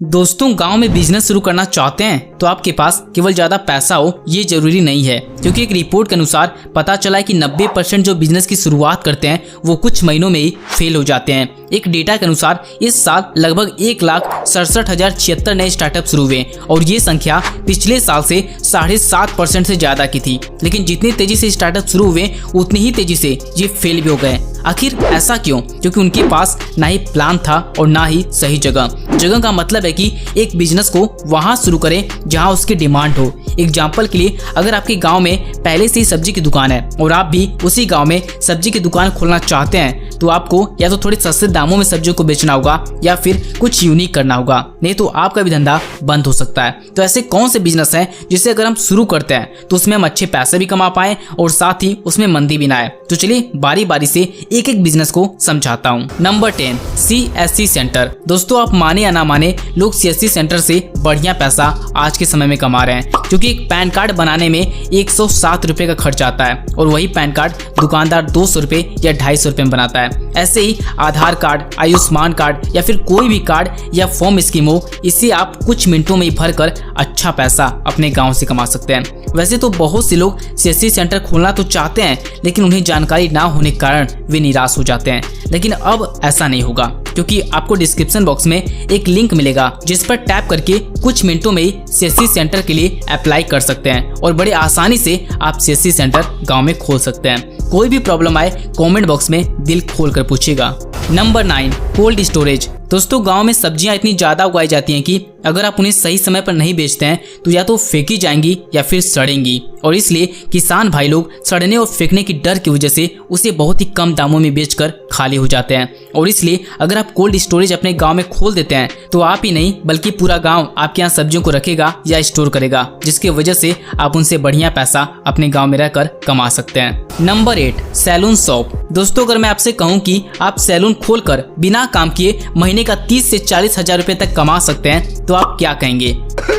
दोस्तों, गांव में बिजनेस शुरू करना चाहते हैं तो आपके पास केवल ज्यादा पैसा हो ये जरूरी नहीं है, क्योंकि एक रिपोर्ट के अनुसार पता चला है कि 90% जो बिजनेस की शुरुआत करते हैं वो कुछ महीनों में ही फेल हो जाते हैं। एक डेटा के अनुसार इस साल लगभग 1,67,076 नए स्टार्टअप शुरू हुए और ये संख्या पिछले साल से 7.5% से ज्यादा की थी। लेकिन जितनी तेजी से स्टार्टअप शुरू हुए उतनी ही तेजी से ये फेल भी हो गए। आखिर ऐसा क्यों? क्योंकि उनके पास ना ही प्लान था और ना ही सही जगह का मतलब है कि एक बिजनेस को वहां शुरू करें जहां उसकी डिमांड हो। एग्जाम्पल के लिए, अगर आपके गांव में पहले से ही सब्जी की दुकान है और आप भी उसी गांव में सब्जी की दुकान खोलना चाहते हैं तो आपको या तो थोड़े सस्ते दामों में सब्जियों को बेचना होगा या फिर कुछ यूनिक करना होगा, नहीं तो आपका भी धंधा बंद हो सकता है। तो ऐसे कौन से बिजनेस हैं जिसे अगर हम शुरू करते हैं तो उसमें हम अच्छे पैसे भी कमा पाए और साथ ही उसमें मंदी भी ना आए? तो चलिए बारी बारी से एक एक बिजनेस को समझाता हूँ। Number 10, CSC centre. दोस्तों, आप माने या ना माने, लोग CSC सेंटर से बढ़िया पैसा आज के समय में कमा रहे हैं, क्योंकि एक पैन कार्ड बनाने में 107 रुपए का खर्च आता है और वही पैन कार्ड दुकानदार 200 रुपए या 250 रुपए में बनाता है। ऐसे ही आधार कार्ड, आयुष्मान कार्ड या फिर कोई भी कार्ड या फॉर्म स्कीम हो, इसे आप कुछ मिनटों में ही भरकर अच्छा पैसा अपने गांव से कमा सकते हैं। वैसे तो बहुत से लोग CSC सेंटर खोलना तो चाहते हैं, लेकिन उन्हें जानकारी ना होने के कारण वे निराश हो जाते हैं। लेकिन अब ऐसा नहीं होगा, क्योंकि आपको डिस्क्रिप्शन बॉक्स में एक लिंक मिलेगा जिस पर टैप करके कुछ मिनटों में ही CSC सेंटर के लिए अप्लाई कर सकते हैं और बड़े आसानी से आप CSC सेंटर गांव में खोल सकते हैं। कोई भी प्रॉब्लम आए कमेंट बॉक्स में दिल खोल कर पूछिएगा। Number 9, cold storage. दोस्तों, गांव में सब्जियां इतनी ज्यादा उगाई जाती हैं कि अगर आप उन्हें सही समय पर नहीं बेचते हैं तो या तो फेंकी जाएंगी या फिर सड़ेंगी, और इसलिए किसान भाई लोग सड़ने और फेंकने की डर की वजह से उसे बहुत ही कम दामों में बेचकर खाली हो जाते हैं। और इसलिए अगर आप कोल्ड स्टोरेज अपने गांव में खोल देते हैं तो आप ही नहीं बल्कि पूरा गांव आपके यहाँ सब्जियों को रखेगा या स्टोर करेगा, जिसकी वजह से आप उनसे बढ़िया पैसा अपने गाँव में रहकर कमा सकते हैं। Number 8, salon shop. दोस्तों, अगर मैं आपसे कहूँ कि आप सैलून खोलकर बिना काम किए महीने का 30 से 40 हजार रुपए तक कमा सकते हैं तो आप क्या कहेंगे?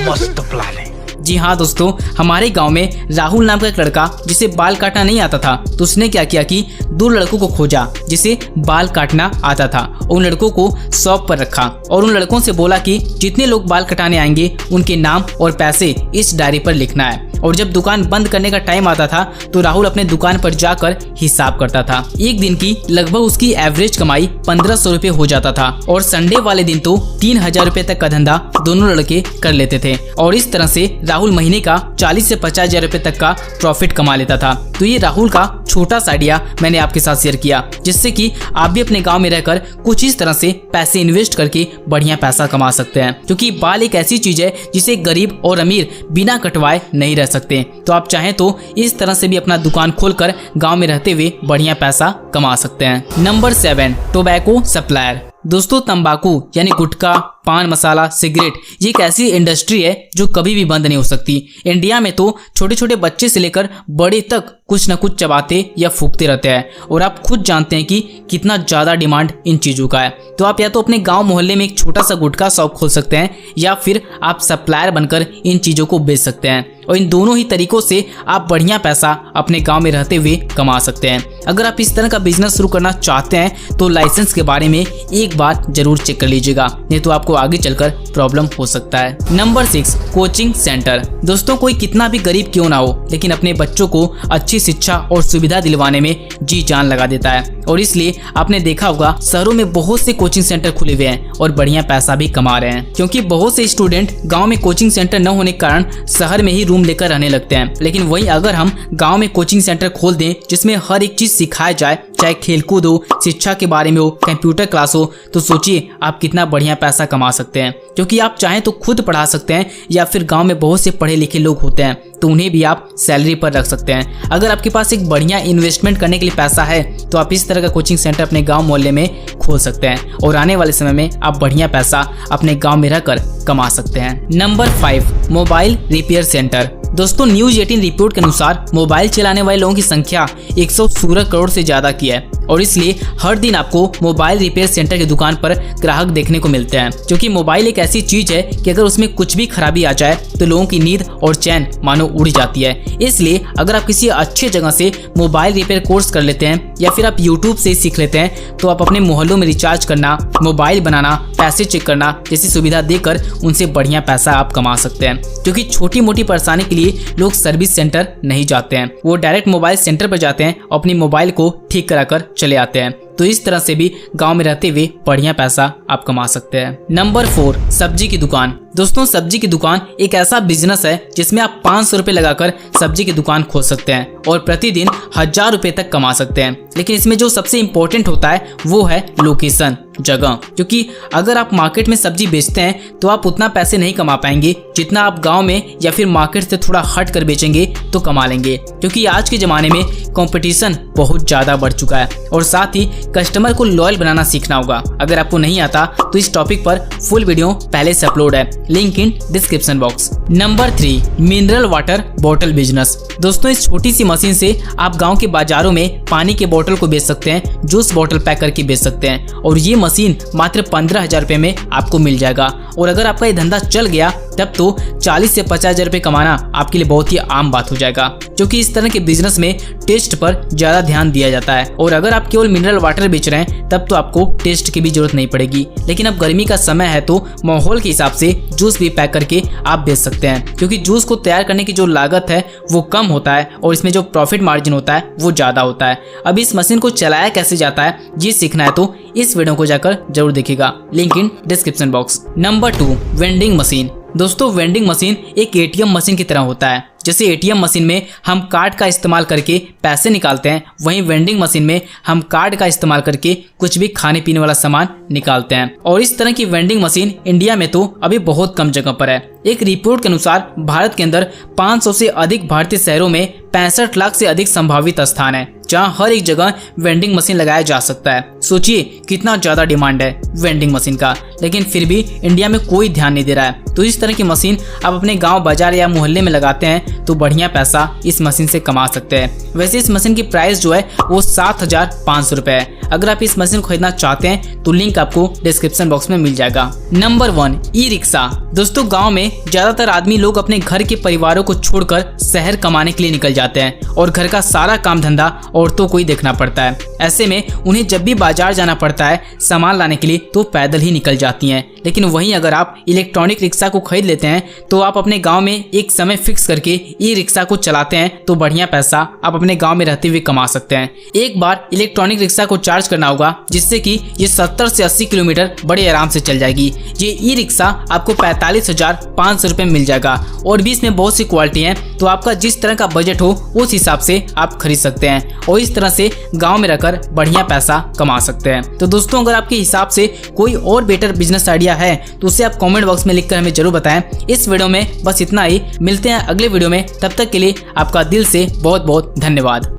मस्त प्लान है। जी हाँ दोस्तों, हमारे गांव में राहुल नाम का एक लड़का जिसे बाल काटना नहीं आता था, तो उसने क्या किया कि 2 लड़कों को खोजा जिसे बाल काटना आता था। उन लड़कों को शॉप पर रखा और उन लड़कों से बोला कि जितने लोग बाल कटाने आएंगे उनके नाम और पैसे इस डायरी पर लिखना है। और जब दुकान बंद करने का टाइम आता था तो राहुल अपने दुकान पर जाकर हिसाब करता था। एक दिन की लगभग उसकी एवरेज कमाई 1500 रुपए हो जाता था और संडे वाले दिन तो 3000 रुपए तक का धंधा दोनों लड़के कर लेते थे। और इस तरह से राहुल महीने का 40 से 50 हजार रुपए तक का प्रॉफिट कमा लेता था। तो ये राहुल का छोटा सा आइडिया मैंने आपके साथ शेयर किया, जिससे कि आप भी अपने गांव में रहकर कुछ इस तरह से पैसे इन्वेस्ट करके बढ़िया पैसा कमा सकते हैं, क्योंकि बाल एक ऐसी चीज है जिसे गरीब और अमीर बिना कटवाए नहीं रह सकते। तो आप चाहें तो इस तरह से भी अपना दुकान खोलकर गांव में रहते हुए बढ़िया पैसा कमा सकते हैं। Number 7, tobacco supplier. दोस्तों, तंबाकू यानी गुटखा, पान मसाला, सिगरेट, ये एक ऐसी इंडस्ट्री है जो कभी भी बंद नहीं हो सकती। इंडिया में तो छोटे छोटे बच्चे से लेकर बड़े तक कुछ न कुछ चबाते या फूकते रहते हैं, और आप खुद जानते हैं कि कितना ज्यादा डिमांड इन चीजों का है। तो आप या तो अपने गांव मोहल्ले में एक छोटा सा गुटखा शॉप खोल सकते हैं या फिर आप सप्लायर बनकर इन चीजों को बेच सकते हैं, और इन दोनों ही तरीकों से आप बढ़िया पैसा अपने गांव में रहते हुए कमा सकते हैं। अगर आप इस तरह का बिजनेस शुरू करना चाहते हैं तो लाइसेंस के बारे में एक बार जरूर चेक कर लीजिएगा, नहीं तो आपको आगे चलकर प्रॉब्लम हो सकता है। Number 6, coaching centre. दोस्तों, कोई कितना भी गरीब क्यों ना हो, लेकिन अपने बच्चों को अच्छी शिक्षा और सुविधा दिलवाने में जी जान लगा देता है, और इसलिए आपने देखा होगा शहरों में बहुत से कोचिंग सेंटर खुले हुए हैं और बढ़िया पैसा भी कमा रहे हैं, क्योंकि बहुत से स्टूडेंट गांव में कोचिंग सेंटर न होने के कारण शहर में ही रूम लेकर रहने लगते हैं। लेकिन वहीं अगर हम गांव में कोचिंग सेंटर खोल दें जिसमें हर एक चीज सिखाया जाए, चाहे खेलकूद हो, शिक्षा के बारे में हो, कंप्यूटर क्लास हो, तो सोचिए आप कितना बढ़िया पैसा कमा सकते हैं। क्योंकि आप चाहें तो खुद पढ़ा सकते हैं या फिर गांव में बहुत से पढ़े लिखे लोग होते हैं तो उन्हें भी आप सैलरी पर रख सकते हैं। अगर आपके पास एक बढ़िया इन्वेस्टमेंट करने के लिए पैसा है तो आप इस तरह का कोचिंग सेंटर अपने गांव मोहल्ले में खोल सकते हैं और आने वाले समय में आप बढ़िया पैसा अपने गांव में रहकर कमा सकते हैं। Number 5, mobile repair centre. दोस्तों, न्यूज 18 रिपोर्ट के अनुसार मोबाइल चलाने वाले लोगों की संख्या 116 करोड़ से ज्यादा की है और इसलिए हर दिन आपको मोबाइल रिपेयर सेंटर की दुकान पर ग्राहक देखने को मिलते हैं, क्योंकि मोबाइल एक ऐसी चीज है कि अगर उसमें कुछ भी खराबी आ जाए तो लोगों की नींद और चैन मानो उड़ जाती है। इसलिए अगर आप किसी अच्छे जगह से मोबाइल रिपेयर कोर्स कर लेते हैं या फिर आप यूट्यूब से सीख लेते हैं तो आप अपने मोहल्लों में रिचार्ज करना, मोबाइल बनाना, पैसे चेक करना जैसी सुविधा देकर उनसे बढ़िया पैसा आप कमा सकते हैं। क्योंकि छोटी मोटी परेशानी के लिए लोग सर्विस सेंटर नहीं जाते हैं, वो डायरेक्ट मोबाइल सेंटर पर जाते हैं, अपनी मोबाइल को ठीक कराकर चले आते हैं। तो इस तरह से भी गांव में रहते हुए बढ़िया पैसा आप कमा सकते हैं। नंबर 4, सब्जी की दुकान। दोस्तों, सब्जी की दुकान एक ऐसा बिजनेस है जिसमें आप 500 रुपए लगाकर सब्जी की दुकान खोल सकते हैं और प्रतिदिन 1000 रुपए तक कमा सकते हैं। लेकिन इसमें जो सबसे इम्पोर्टेंट होता है वो है लोकेशन, जगह। क्योंकि अगर आप मार्केट में सब्जी बेचते हैं तो आप उतना पैसे नहीं कमा पाएंगे जितना आप गांव में या फिर मार्केट से थोड़ा हट कर बेचेंगे तो कमा लेंगे। क्योंकि आज के जमाने में कंपटीशन बहुत ज्यादा बढ़ चुका है और साथ ही कस्टमर को लॉयल बनाना सीखना होगा। अगर आपको नहीं आता तो इस टॉपिक पर फुल वीडियो पहले से अपलोड है, link in description box. Number 3, mineral water bottle business. दोस्तों, इस छोटी सी मशीन से आप गांव के बाजारों में पानी के बोतल को बेच सकते हैं, जूस बोतल पैक करके बेच सकते हैं और ये मशीन मात्र 15,000 रुपए में आपको मिल जाएगा। और अगर आपका ये धंधा चल गया तब तो 40 से 50,000 रुपए कमाना आपके लिए बहुत ही आम बात हो जाएगा, क्योंकि इस तरह के बिजनेस में टेस्ट पर ज्यादा ध्यान दिया जाता है। और अगर आप केवल मिनरल वाटर बेच रहे हैं तब तो आपको टेस्ट की भी जरूरत नहीं पड़ेगी। लेकिन अब गर्मी का समय है तो माहौल के हिसाब से जूस भी पैक करके आप बेच सकते हैं, क्योंकि जूस को तैयार करने की जो लागत है वो कम होता है और इसमें जो प्रॉफिट मार्जिन होता है वो ज्यादा होता है। अब इस मशीन को चलाया कैसे जाता है ये सीखना है तो इस वीडियो को जाकर जरूर देखिएगा, link in description box. Number 2, vending machine. दोस्तों, वेंडिंग मशीन एक एटीएम मशीन की तरह होता है। जैसे एटीएम मशीन में हम कार्ड का इस्तेमाल करके पैसे निकालते हैं, वहीं वेंडिंग मशीन में हम कार्ड का इस्तेमाल करके कुछ भी खाने पीने वाला सामान निकालते हैं। और इस तरह की वेंडिंग मशीन इंडिया में तो अभी बहुत कम जगह पर है। एक रिपोर्ट के अनुसार भारत के अंदर 500 से अधिक भारतीय शहरों में 65 लाख से अधिक संभावित स्थान है जहां हर एक जगह वेंडिंग मशीन लगाया जा सकता है। सोचिए कितना ज्यादा डिमांड है वेंडिंग मशीन का, लेकिन फिर भी इंडिया में कोई ध्यान नहीं दे रहा है। तो इस तरह की मशीन आप अपने गांव, बाजार या मोहल्ले में लगाते हैं तो बढ़िया पैसा इस मशीन से कमा सकते हैं। वैसे इस मशीन की प्राइस जो है वो 7,500 रुपए है। अगर आप इस मशीन को खरीदना चाहते हैं तो लिंक आपको डिस्क्रिप्शन बॉक्स में मिल जाएगा। Number 1, e rickshaw. दोस्तों, गाँव में ज्यादातर आदमी लोग अपने घर के परिवारों को छोड़कर शहर कमाने के लिए निकल जाते हैं और घर का सारा काम धंधा औरतों को ही देखना पड़ता है। ऐसे में उन्हें जब भी बाजार जाना पड़ता है सामान लाने के लिए तो पैदल ही निकल जाती हैं। लेकिन वहीं अगर आप इलेक्ट्रॉनिक रिक्शा को खरीद लेते हैं तो आप अपने गांव में एक समय फिक्स करके ई रिक्शा को चलाते हैं तो बढ़िया पैसा आप अपने गांव में रहते हुए कमा सकते हैं। एक बार इलेक्ट्रॉनिक रिक्शा को चार्ज करना होगा जिससे कि ये 70 से 80 किलोमीटर बड़े आराम से चल जाएगी। ये ई रिक्शा आपको 45,500 रुपए मिल जाएगा और भी इसमें बहुत सी क्वालिटी है, तो आपका जिस तरह का बजट हो उस हिसाब से आप खरीद सकते हैं और इस तरह से गांव में रहकर बढ़िया पैसा कमा सकते हैं। तो दोस्तों, अगर आपके हिसाब से कोई और बेटर बिजनेस आइडिया है तो उसे आप कमेंट बॉक्स में लिखकर हमें जरूर बताएं। इस वीडियो में बस इतना ही, मिलते हैं अगले वीडियो में, तब तक के लिए आपका दिल से बहुत बहुत धन्यवाद।